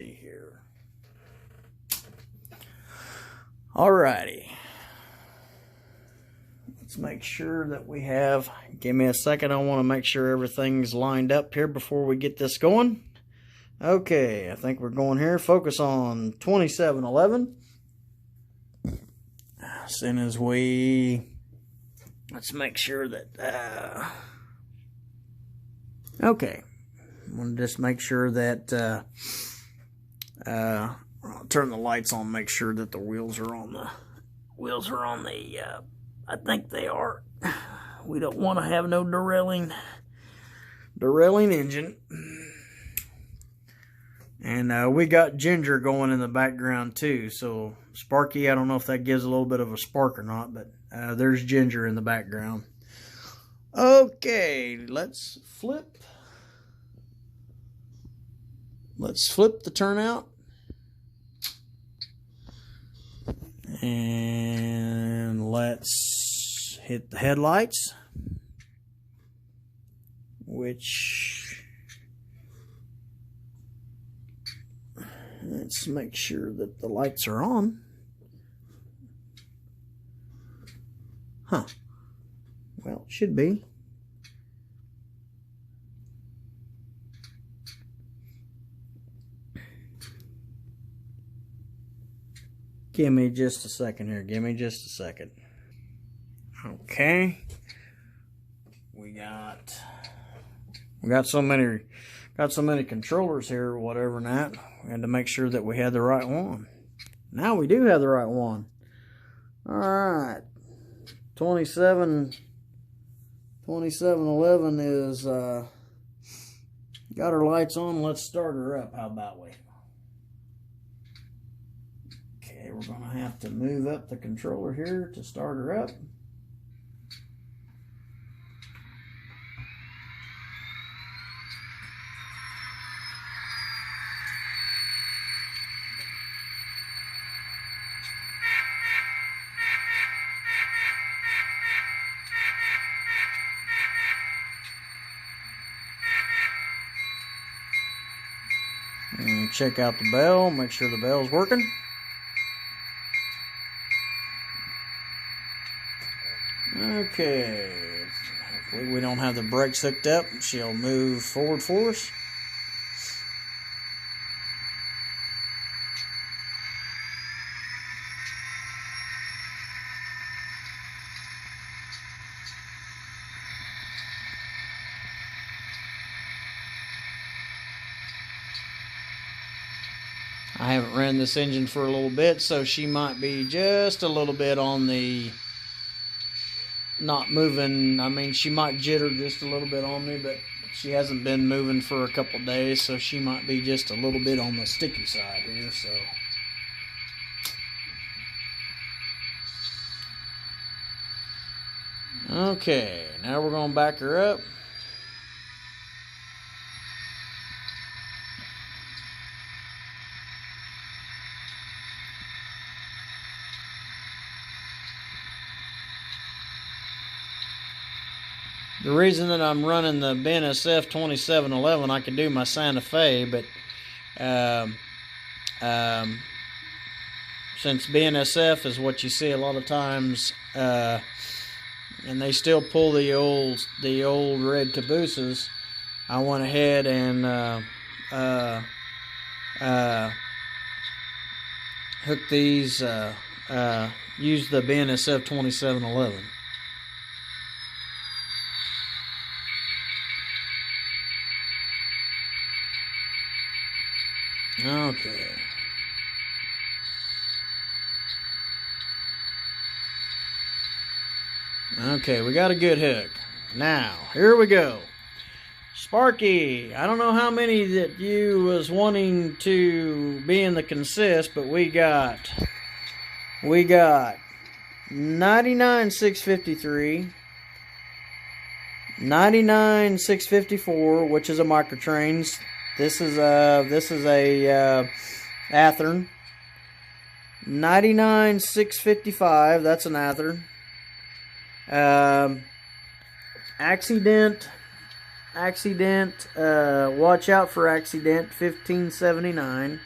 Here. Alrighty. Let's make sure that we have, give me a second, I want to make sure everything's lined up here before we get this going. Okay, I think we're going here. Focus on 2711. As soon as let's make sure that, okay. I want to just make sure that, I'll turn the lights on, make sure that the wheels are on the, I think they are. We don't want to have no derailing engine. And we got Ginger going in the background too. So Sparky, I don't know if that gives a little bit of a spark or not, but there's Ginger in the background. Okay, let's flip the turnout. And let's hit the headlights, which, let's make sure that the lights are on. Huh. Well, it should be. Give me just a second here. Give me just a second. Okay. We got so many controllers here or whatever and that. We had to make sure that we had the right one. Now we do have the right one. Alright. 2711 is got her lights on. Let's start her up. How about we? We're going to have to move up the controller here to start her up. And check out the bell, make sure the bell's working. Okay, hopefully we don't have the brakes hooked up. She'll move forward for us. I haven't ran this engine for a little bit, so she might be just a little bit on the not moving. I mean, she might jitter just a little bit on me, but she hasn't been moving for a couple days, so she might be just a little bit on the sticky side here. So okay, now we're going to back her up. The reason that I'm running the BNSF 2711, I could do my Santa Fe, but since BNSF is what you see a lot of times, and they still pull the old red Cabooses, I went ahead and hooked these, used the BNSF 2711. Okay. Okay, we got a good hook. Now, here we go. Sparky, I don't know how many that you was wanting to be in the consist, but we got 99,653, 99,654, which is a microtrains. This is a Athearn. 99,655, that's an Athearn. Accident, watch out for accident, 1579.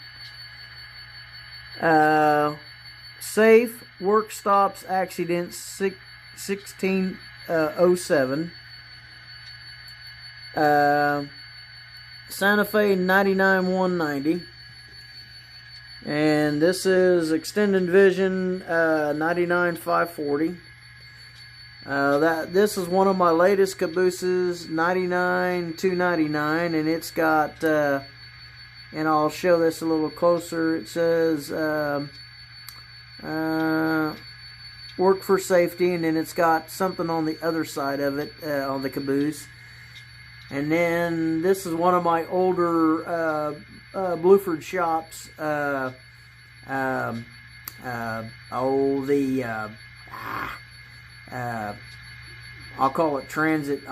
Safe work stops accidents 1607. Santa Fe 99190. And this is extended vision 99540. This is one of my latest cabooses, 99299, and it's got and I'll show this a little closer. It says work for safety, and then it's got something on the other side of it on the caboose. And then this is one of my older Blueford shops. I'll call it transit.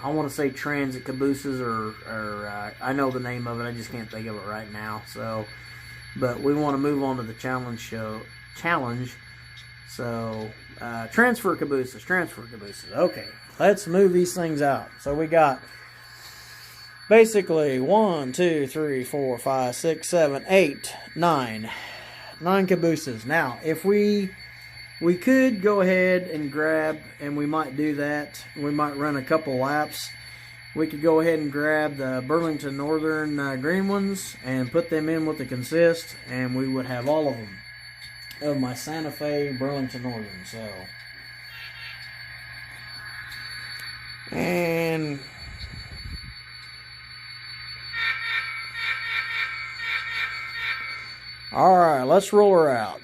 I want to say transit cabooses, or I know the name of it. I just can't think of it right now. So, but we want to move on to the challenge. So, transfer cabooses. Okay, let's move these things out. So we got basically 1, 2, 3, 4, 5, 6, 7, 8, 9 cabooses. Now, if we could go ahead and grab, and we might do that, we might run a couple laps. We could go ahead and grab the Burlington Northern green ones and put them in with the consist, and we would have all of them of my Santa Fe Burlington Northern. So, and all right, let's roll her out.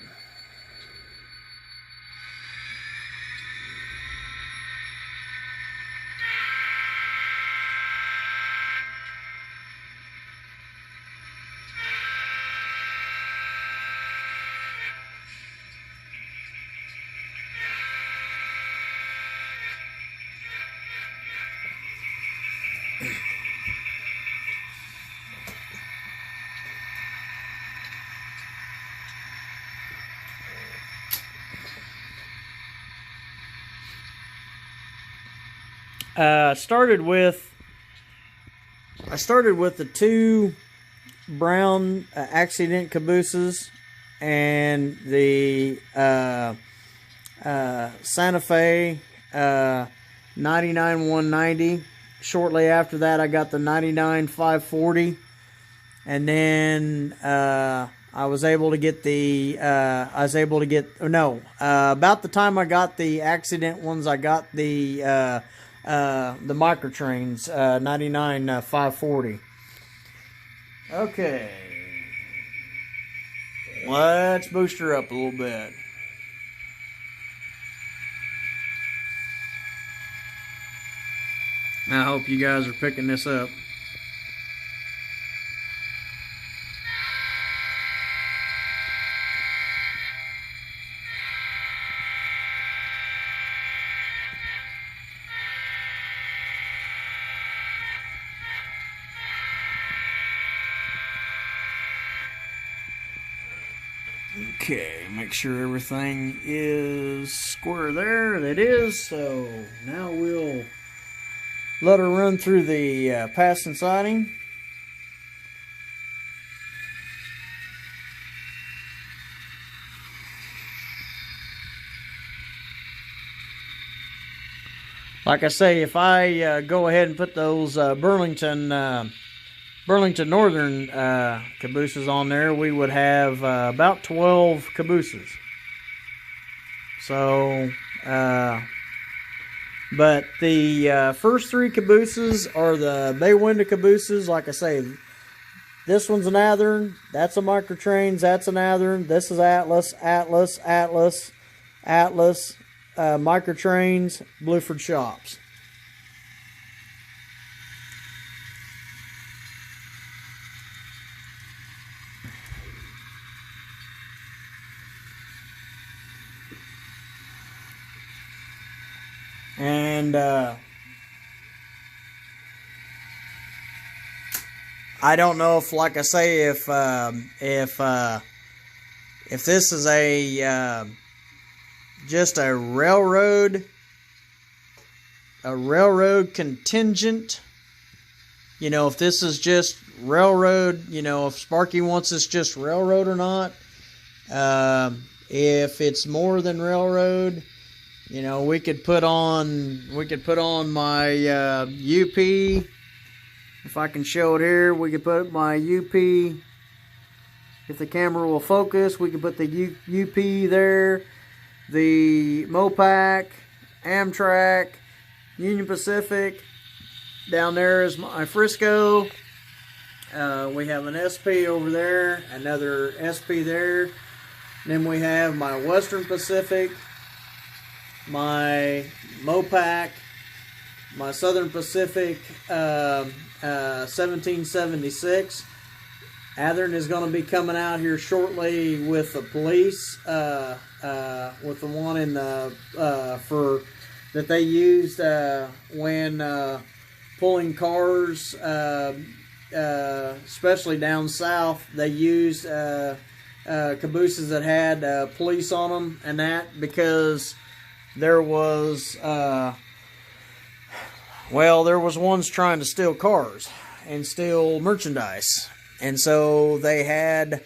I started with the two brown accident cabooses and the Santa Fe 99190. Shortly after that, I got the 99540, and then I was able to get the about the time I got the accident ones, I got the microtrains 99540. Okay, let's boost her up a little bit. I hope you guys are picking this up. Okay, make sure everything is square there. That is. So now we'll let her run through the passing siding. Like I say, if I go ahead and put those Burlington Northern cabooses on there, we would have about 12 cabooses. So, but the first three cabooses are the bay window cabooses. Like I say, this one's an Athearn, that's a Microtrains, that's an Athearn, this is Atlas, Microtrains, Blueford shops. And I don't know if, like I say, if this is a just a railroad contingent, you know, if this is just railroad, you know, if Sparky wants us just railroad or not. If it's more than railroad, you know, we could put on my UP. If I can show it here, we could put my UP. If the camera will focus, we can put the UP there. The Mopac, Amtrak, Union Pacific. Down there is my Frisco. We have an SP over there, another SP there. Then we have my Western Pacific, my Mopac, my Southern Pacific 1776. Athearn is going to be coming out here shortly with the police, with the one in the that they used when pulling cars, especially down south. They used cabooses that had police on them, and that because there was there was ones trying to steal cars and steal merchandise, and so they had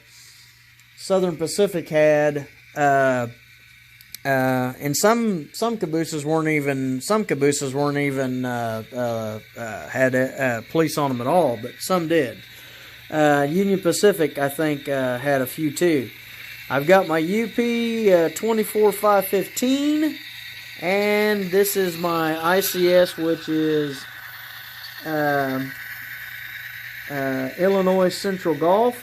Southern Pacific had and some cabooses weren't even had police on them at all, but some did. Union Pacific, I think, had a few too. I've got my UP 24515, and this is my ICS, which is Illinois Central Gulf.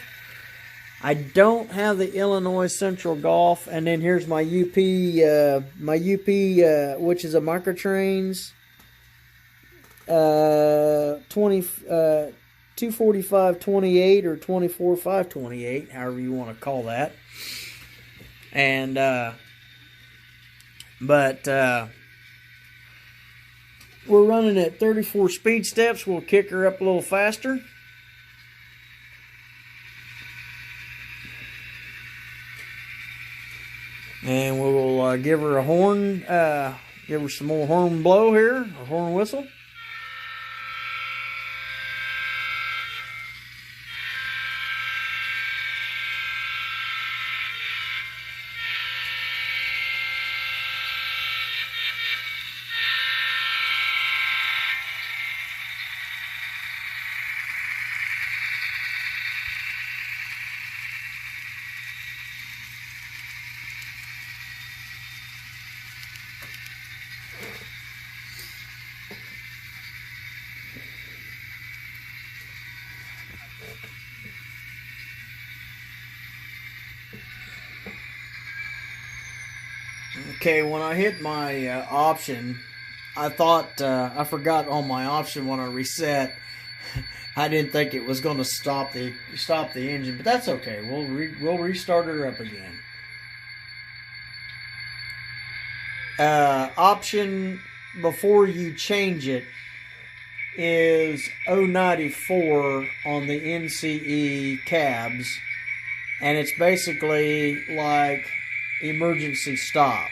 I don't have the Illinois Central Gulf, and then here's my UP, which is a Microtrains 24528 or 24528, however you want to call that. And we're running at 34 speed steps. We'll kick her up a little faster. And we will give her a horn, give her some more horn blow here, a horn whistle. Okay, when I hit my option, I thought I forgot on my option when I reset. I didn't think it was going to stop the engine, but that's okay. We'll restart her up again. Option before you change it is 094 on the NCE cabs, and it's basically like emergency stop.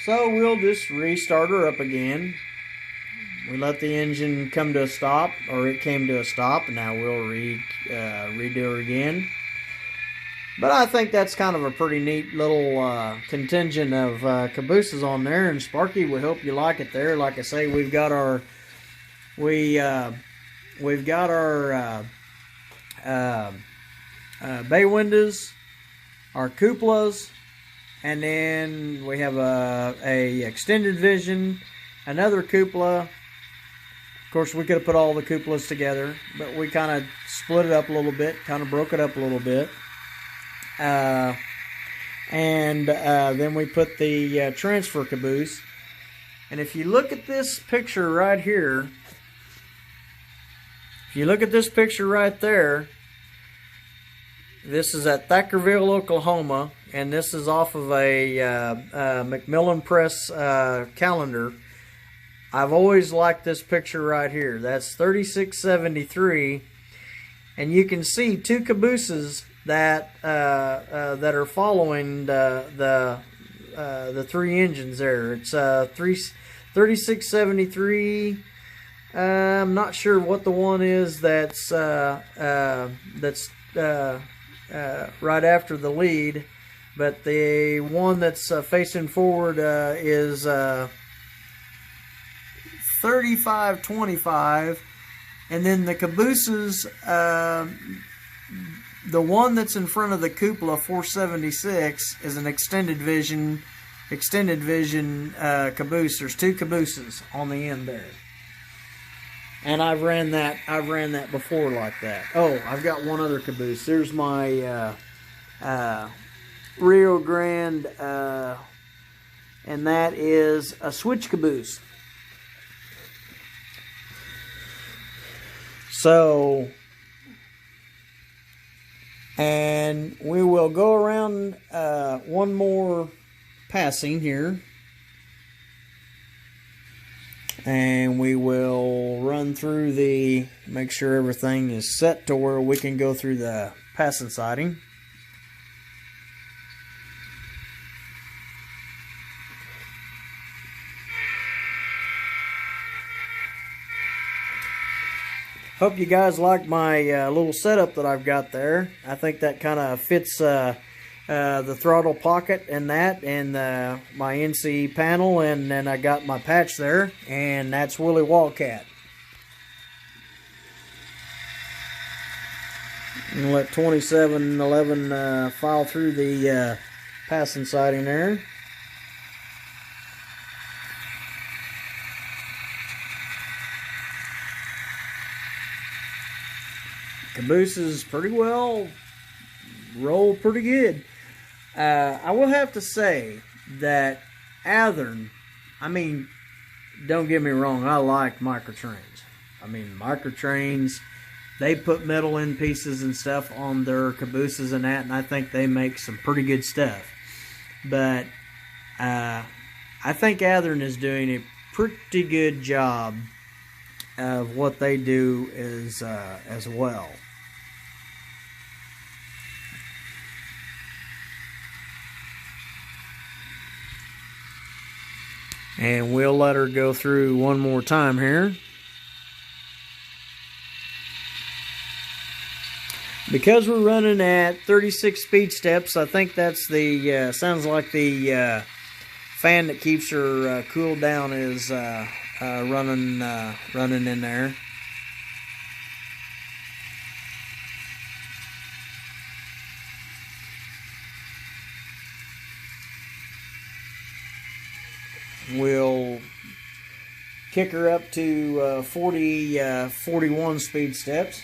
So we'll just restart her up again. We let the engine come to a stop, or it came to a stop, and now we'll redo her again. But I think that's kind of a pretty neat little contingent of cabooses on there, and Sparky, we hope you like it there. Like I say, we've got our bay windows, our cupolas, and then we have a extended vision, another cupola. Of course, we could have put all the cupolas together, but we kind of split it up a little bit, kind of broke it up a little bit. And then we put the transfer caboose. And if you look at this picture right here, if you look at this picture right there, this is at Thackerville, Oklahoma, and this is off of a Macmillan Press calendar. I've always liked this picture right here. That's 3673, and you can see two cabooses that are following the three engines there. It's 3673. I'm not sure what the one is that's right after the lead, but the one that's facing forward is 35-25, and then the Cabooses, the one that's in front of the cupola, 476, is an extended vision caboose. There's two cabooses on the end there, and I've ran that before like that. Oh, I've got one other caboose. There's my Rio Grande, and that is a switch caboose. So, and we will go around one more passing here, and we will run through make sure everything is set to where we can go through the passing siding. Hope you guys like my little setup that I've got there. I think that kind of fits the throttle pocket and that, and my NC panel, and then I got my patch there, and that's Willie Wildcat. And let 2711 file through the passing siding there. Cabooses pretty well roll pretty good. I will have to say that Athearn, I mean, don't get me wrong, I like microtrains. I mean, microtrains, they put metal in pieces and stuff on their cabooses and that, and I think they make some pretty good stuff. But I think Athearn is doing a pretty good job of what they do as well. And we'll let her go through one more time here. Because we're running at 36 speed steps, I think that's the, sounds like the fan that keeps her cooled down is running in there. We'll kick her up to 41 speed steps.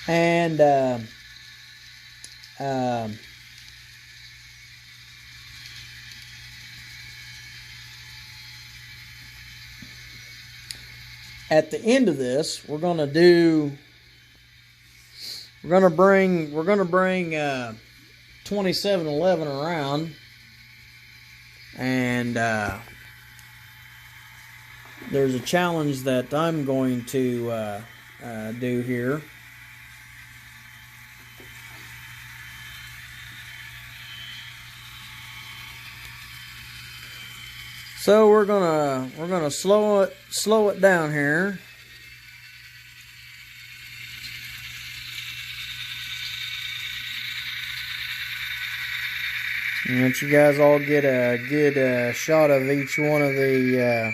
And at the end of this, we're gonna bring 2711 around, and there's a challenge that I'm going to do here. So we're gonna slow it down here. And let you guys all get a good shot of each one of the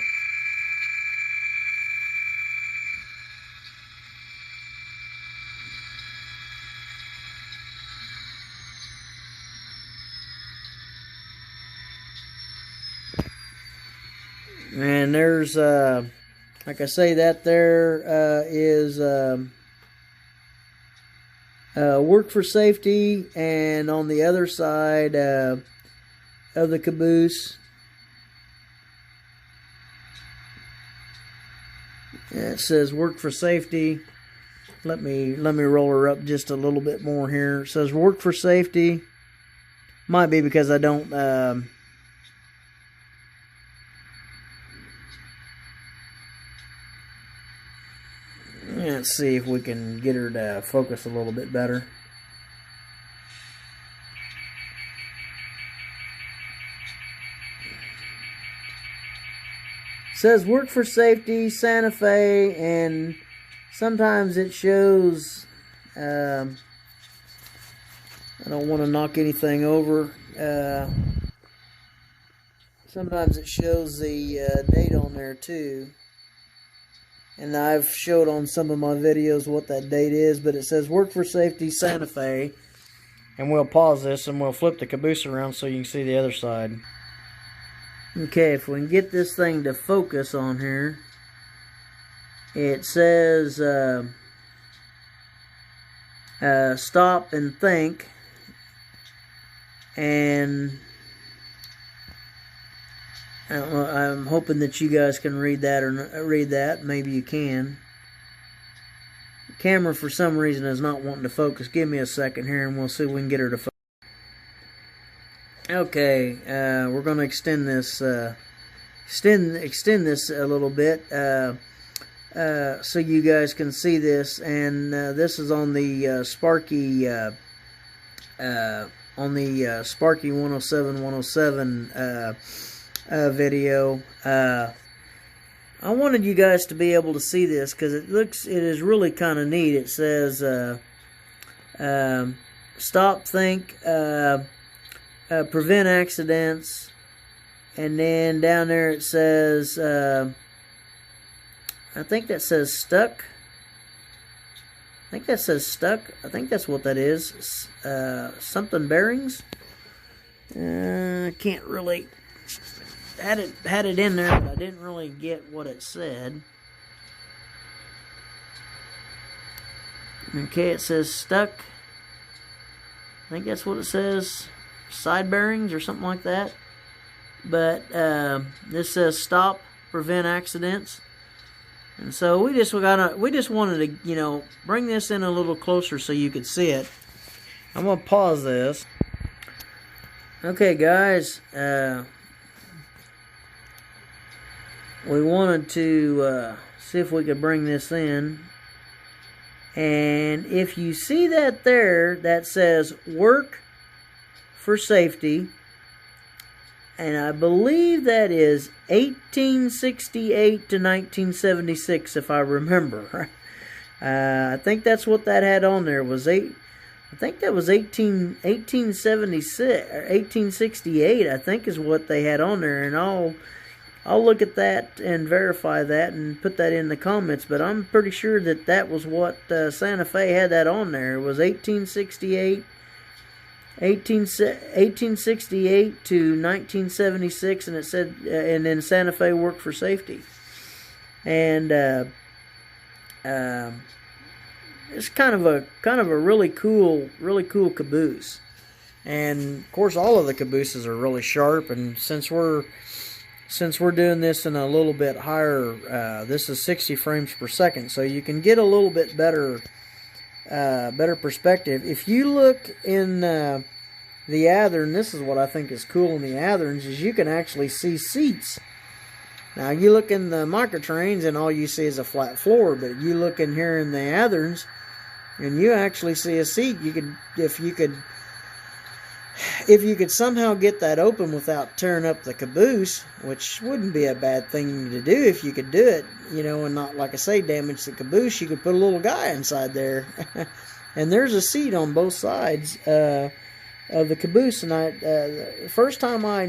and there's, like I say, that there is work for safety, and on the other side of the caboose, it says work for safety, let me roll her up just a little bit more here. It says work for safety. Might be because I don't let's see if we can get her to focus a little bit better. It says work for safety, Santa Fe, and sometimes it shows, I don't want to knock anything over. Sometimes it shows the date on there too. And I've showed on some of my videos what that date is, but it says work for safety, Santa Fe. And we'll pause this and we'll flip the caboose around so you can see the other side. Okay, if we can get this thing to focus on here, it says stop and think, and I don't know, I'm hoping that you guys can read that or read that. Maybe you can. The camera for some reason is not wanting to focus. Give me a second here and we'll see if we can get her to focus. Okay, we're going to extend this extend this a little bit so you guys can see this. And this is on the Sparky Sparky 107 video. I wanted you guys to be able to see this because it is really kind of neat. It says stop, think, prevent accidents, and then down there it says I think that says stuck. I think that says stuck. I think that's what that is. Something bearings. I can't really had it in there, but I didn't really get what it said. Okay, it says stuck. I think that's what it says. Side bearings or something like that. But this says stop, prevent accidents. And so we just wanted to, bring this in a little closer so you could see it. I'm gonna pause this. Okay, guys. We wanted to see if we could bring this in. And if you see that there, that says work for safety, and I believe that is 1868 to 1976, if I remember. I think that's what that had on there. I think that was 1876 or 1868. I think is what they had on there, and I'll look at that and verify that and put that in the comments. But I'm pretty sure that that was what Santa Fe had that on there. It was 1868 to 1976, and it said, and then Santa Fe worked for safety. And it's kind of a really cool caboose. And of course, all of the cabooses are really sharp. And since we're doing this in a little bit higher, this is 60 frames per second, so you can get a little bit better perspective. If you look in the Athearn, this is what I think is cool in the Athearns, is you can actually see seats. Now you look in the microtrains and all you see is a flat floor, but you look in here in the Athearns and you actually see a seat. If you could somehow get that open without tearing up the caboose, which wouldn't be a bad thing to do if you could do it, and not, like I say, damage the caboose, you could put a little guy inside there. And there's a seat on both sides of the caboose. And first time I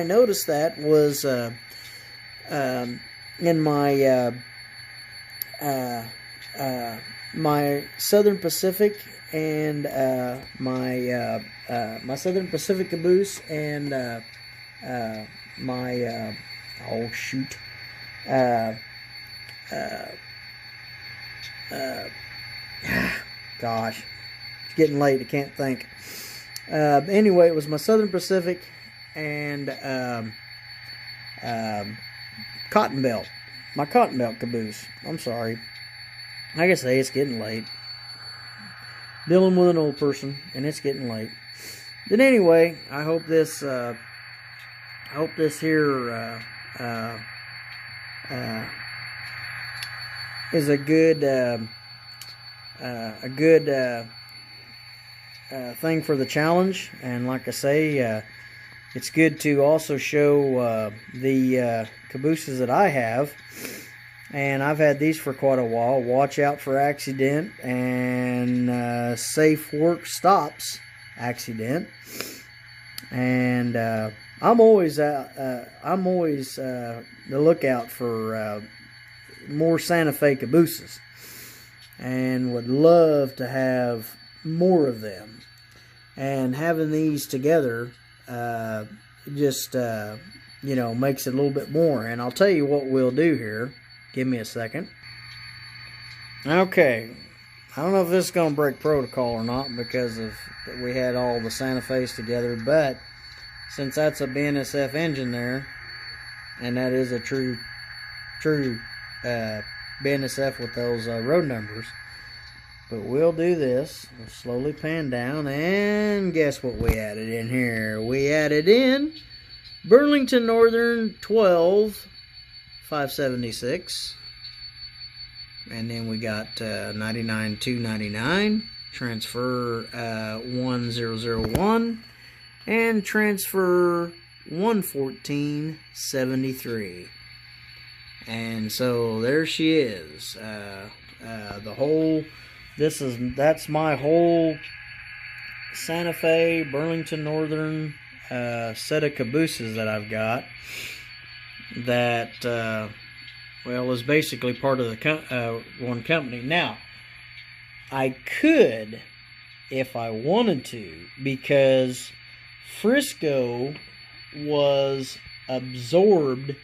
noticed that was in my Southern Pacific and my Southern Pacific caboose and my gosh, it's getting late, I can't think. Anyway, it was my Southern Pacific and Cotton Belt, my Cotton Belt caboose. I'm sorry. like I say, it's getting late. Dealing with an old person, and it's getting late. But anyway, I hope this here is a good thing for the challenge. And like I say, it's good to also show the cabooses that I have. And I've had these for quite a while. Watch out for accident and safe work stops accident. And I'm always the lookout for more Santa Fe Cabooses, and would love to have more of them. And having these together just you know, makes it a little bit more. And I'll tell you what we'll do here. Give me a second. Okay, I don't know if this is going to break protocol or not because of we had all the Santa Fe's together, but since that's a BNSF engine there, and that is a true BNSF with those road numbers. But we'll do this. We'll slowly pan down, and guess what we added in here? We added in Burlington Northern 12 576, and then we got 99 299, transfer 1001, and transfer 11473. And so there she is. The whole that's my whole Santa Fe Burlington Northern set of cabooses that I've got. That well, is basically part of the one company. Now, I could, if I wanted to, because Frisco was absorbed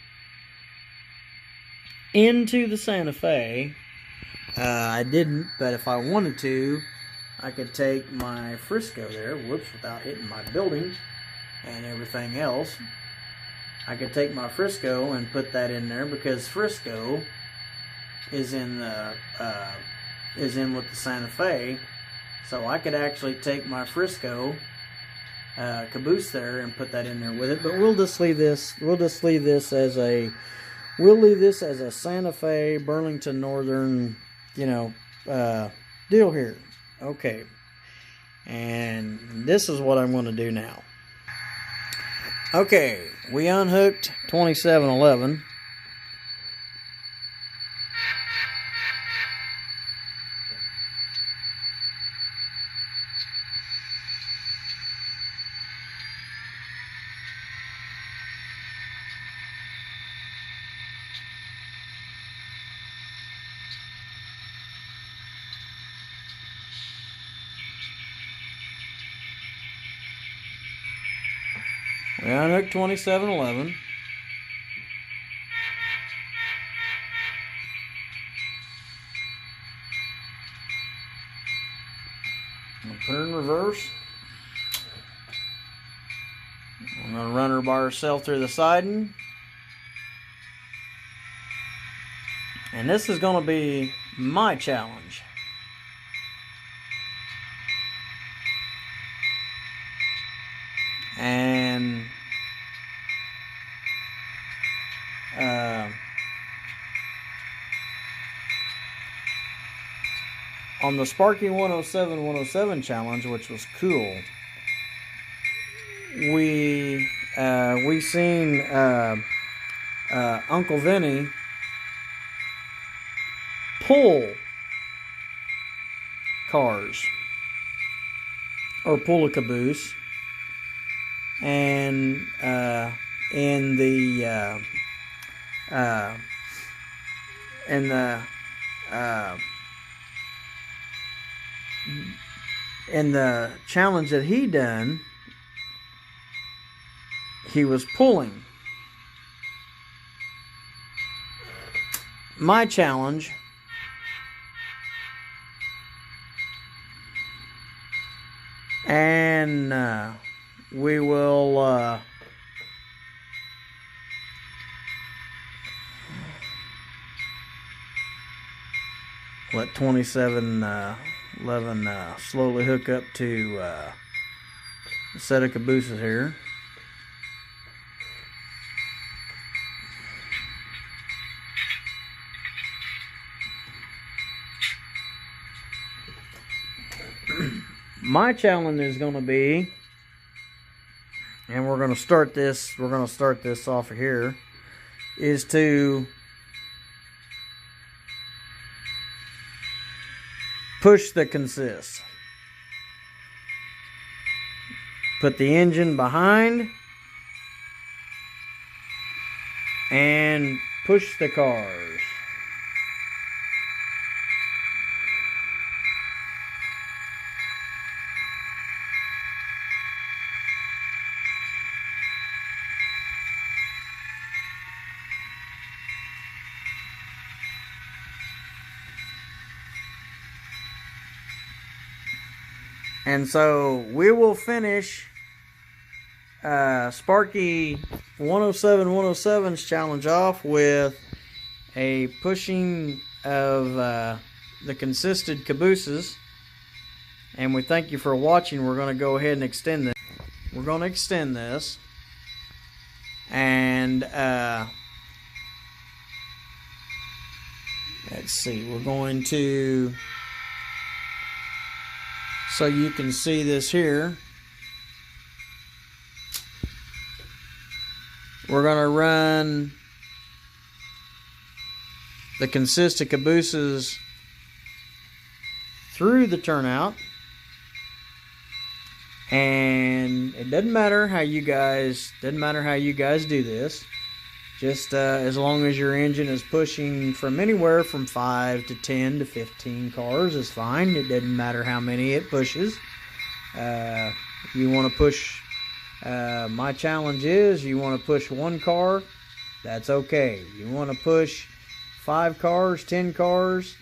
into the Santa Fe. I didn't, but if I wanted to, I could take my Frisco there, whoops, without hitting my building and everything else. I could take my Frisco and put that in there because Frisco is in the with the Santa Fe, so I could actually take my Frisco caboose there and put that in there with it. But we'll just leave this. We'll leave this as a Santa Fe Burlington Northern, you know, deal here. Okay, and this is what I'm going to do now. Okay, we unhooked 2711. We unhooked 2711. I'm going to put her in reverse. I'm going to run her by herself through the siding. And this is going to be my challenge. And on the Sparky 107 challenge, which was cool, we seen Uncle Vinny pull cars or pull a caboose. And in the challenge that he done, he was pulling. My challenge and we will let 2711 slowly hook up to a set of cabooses here. My challenge is going to be, and we're going to start this off of here, is to push the consist. Put the engine behind and push the cars. And so we will finish Sparky 107-107's challenge off with a pushing of the consisted cabooses. And we thank you for watching. We're going to go ahead and extend this. We're going to extend this. And let's see, we're going to, so you can see this here, we're going to run the consistent cabooses through the turnout, and it doesn't matter how you guys do this. Just as long as your engine is pushing from anywhere from 5 to 10 to 15 cars is fine. It doesn't matter how many it pushes. If you want to push, my challenge is you want to push 1 car, that's okay. You want to push 5 cars, 10 cars,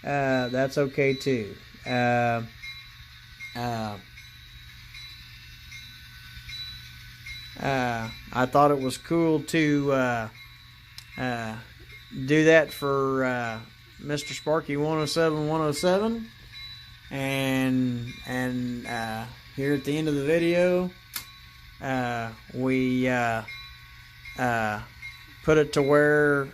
that's okay too. I thought it was cool to do that for Mr. Sparky 107-107, and here at the end of the video, we put it to where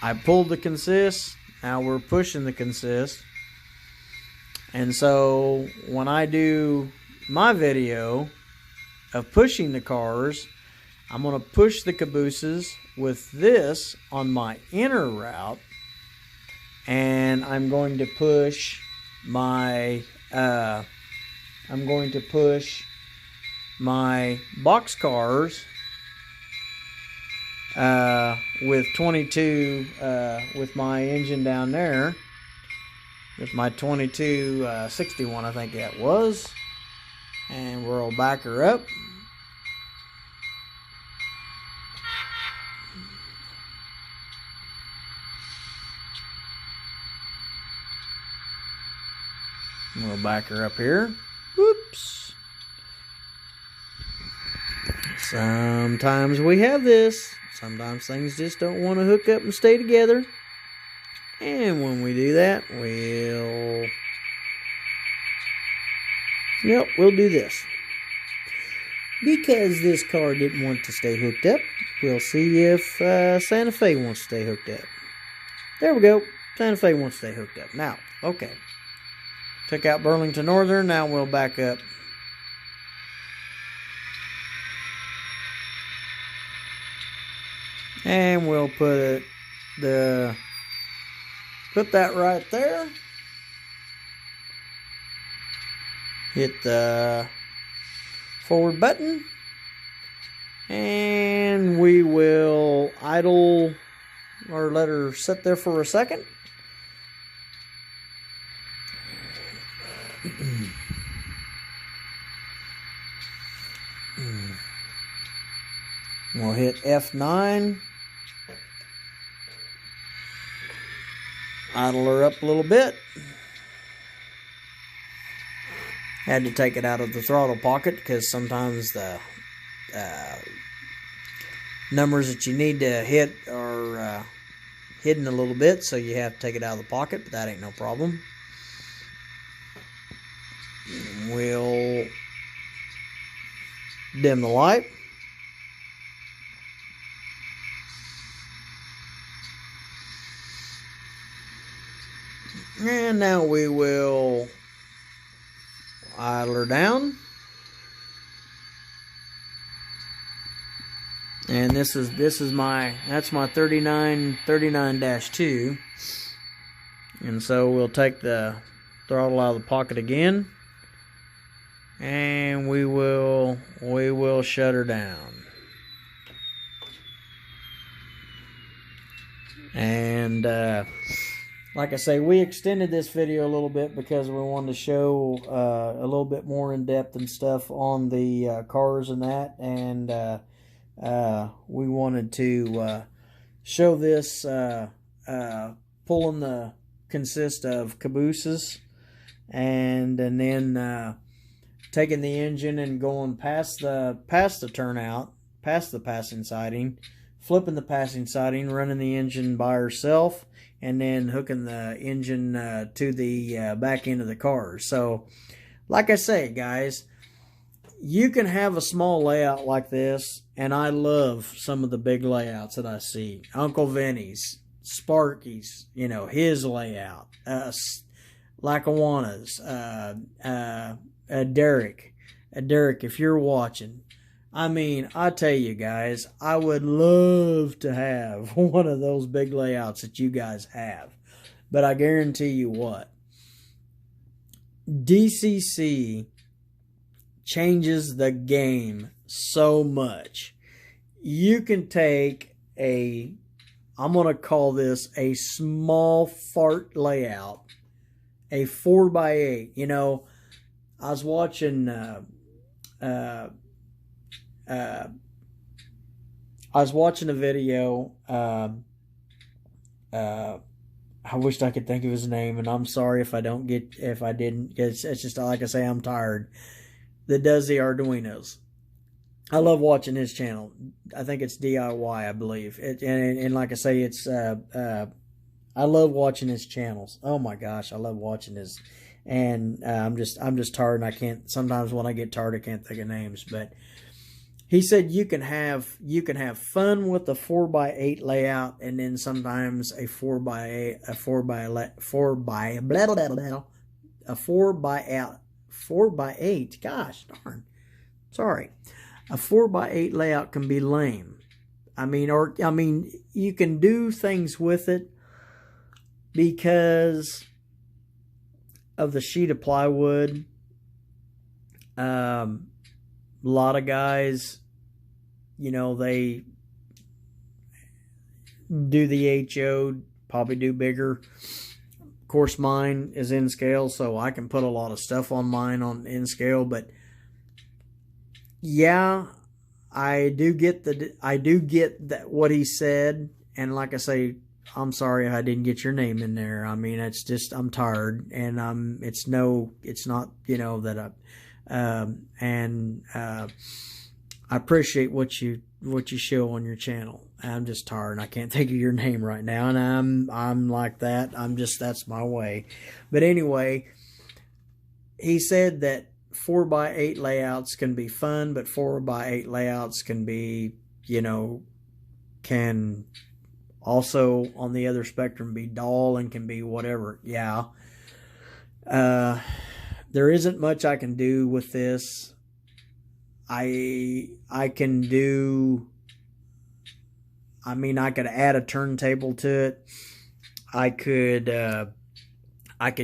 I pulled the consist. Now we're pushing the consist, and so when I do my video of pushing the cars, I'm going to push the cabooses with this on my inner route, and I'm going to push my box cars with 22 with my engine down there, with my 2261, I think that was. And we'll back her up. We'll back her up here. Whoops. Sometimes we have this. Sometimes things just don't want to hook up and stay together. And when we do that, we'll do this. Because this car didn't want to stay hooked up, we'll see if Santa Fe wants to stay hooked up. There we go. Santa Fe wants to stay hooked up. Now, okay. Took out Burlington Northern. Now we'll back up. And we'll put that right there. Hit the forward button, and we will idle or let her sit there for a second. We'll hit F9, idle her up a little bit. Had to take it out of the throttle pocket because sometimes the numbers that you need to hit are hidden a little bit, so you have to take it out of the pocket, but that ain't no problem. We'll dim the light. And now we will idle her down. And that's my 39-2. And so we'll take the throttle out of the pocket again. And we will shut her down. And like I say, we extended this video a little bit because we wanted to show a little bit more in depth and stuff on the cars and that, and we wanted to show this pulling consist of cabooses, and then taking the engine and going past the turnout, past the passing siding, flipping the passing siding, running the engine by herself, and then hooking the engine to the back end of the car. So, like I say, guys, you can have a small layout like this, and I love some of the big layouts that I see. Uncle Vinny's, Sparky's, you know, his layout, Lackawanna's, Derek, if you're watching, I mean, I tell you guys, I would love to have one of those big layouts that you guys have. But I guarantee you what, DCC changes the game so much. You can take I'm going to call this a small fart layout, a 4x8. You know, I was watching a video. I wished I could think of his name, and I'm sorry if I didn't. It's just like I say, I'm tired. That does the Arduinos. I love watching his channel. I think it's DIY, I believe. And like I say, it's I love watching his channels. Oh my gosh, I love watching his. And I'm just tired, and I can't. Sometimes when I get tired, I can't think of names. But he said you can have fun with the 4x8 layout, and then sometimes a 4x8 Gosh darn, sorry, a 4x8 layout can be lame. I mean, you can do things with it because of the sheet of plywood. A lot of guys, you know, they do the HO, probably do bigger. Of course, mine is in scale, so I can put a lot of stuff on mine in scale. But yeah, I do get that what he said, and like I say, I'm sorry I didn't get your name in there. I mean, it's just I'm tired, and it's not, you know, that I appreciate what you show on your channel. I'm just tired, and I can't think of your name right now, and I'm like that. That's my way. But anyway, he said that 4x8 layouts can be fun, but 4x8 layouts can be, you know, can also on the other spectrum be dull and can be whatever. Yeah. There isn't much I can do with this. I can do, I mean, I could add a turntable to it. I could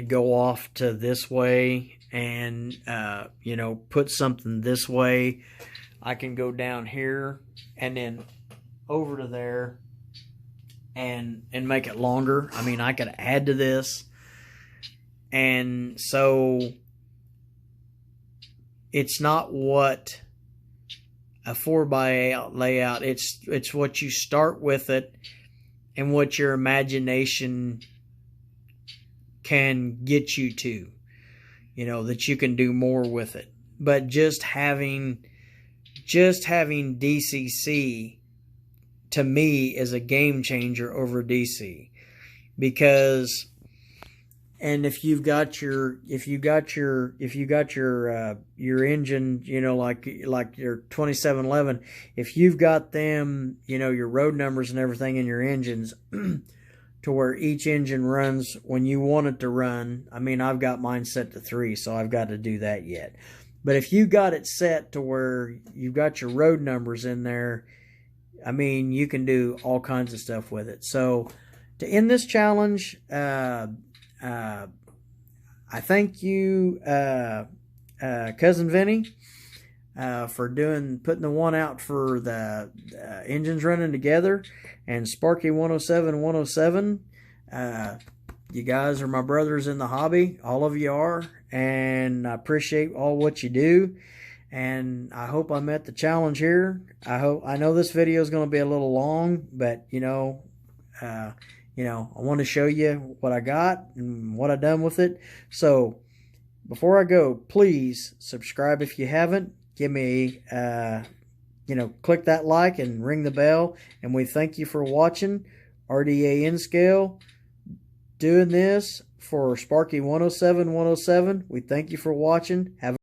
go off to this way and, you know, put something this way. I can go down here and then over to there and make it longer. I mean, I could add to this. And so it's not what a 4x8 layout, it's what you start with it and what your imagination can get you to, you know, that you can do more with it. But just having DCC to me is a game changer over DC, because, and if you've got your engine, you know, like your 2711, if you've got them, you know, your road numbers and everything in your engines to where each engine runs when you want it to run. I mean, I've got mine set to 3, so I've got to do that yet. But if you got it set to where you've got your road numbers in there, I mean, you can do all kinds of stuff with it. So to end this challenge, I thank you, Cousin Vinny, for putting the one out for the engines running together, and Sparky 107. You guys are my brothers in the hobby. All of you are, and I appreciate all what you do. And I hope I met the challenge here. I know this video is going to be a little long, but I want to show you what I got and what I've done with it. So before I go, please subscribe if you haven't. Give me, click that like and ring the bell. And we thank you for watching. RDA N Scale doing this for Sparky 107. We thank you for watching. Have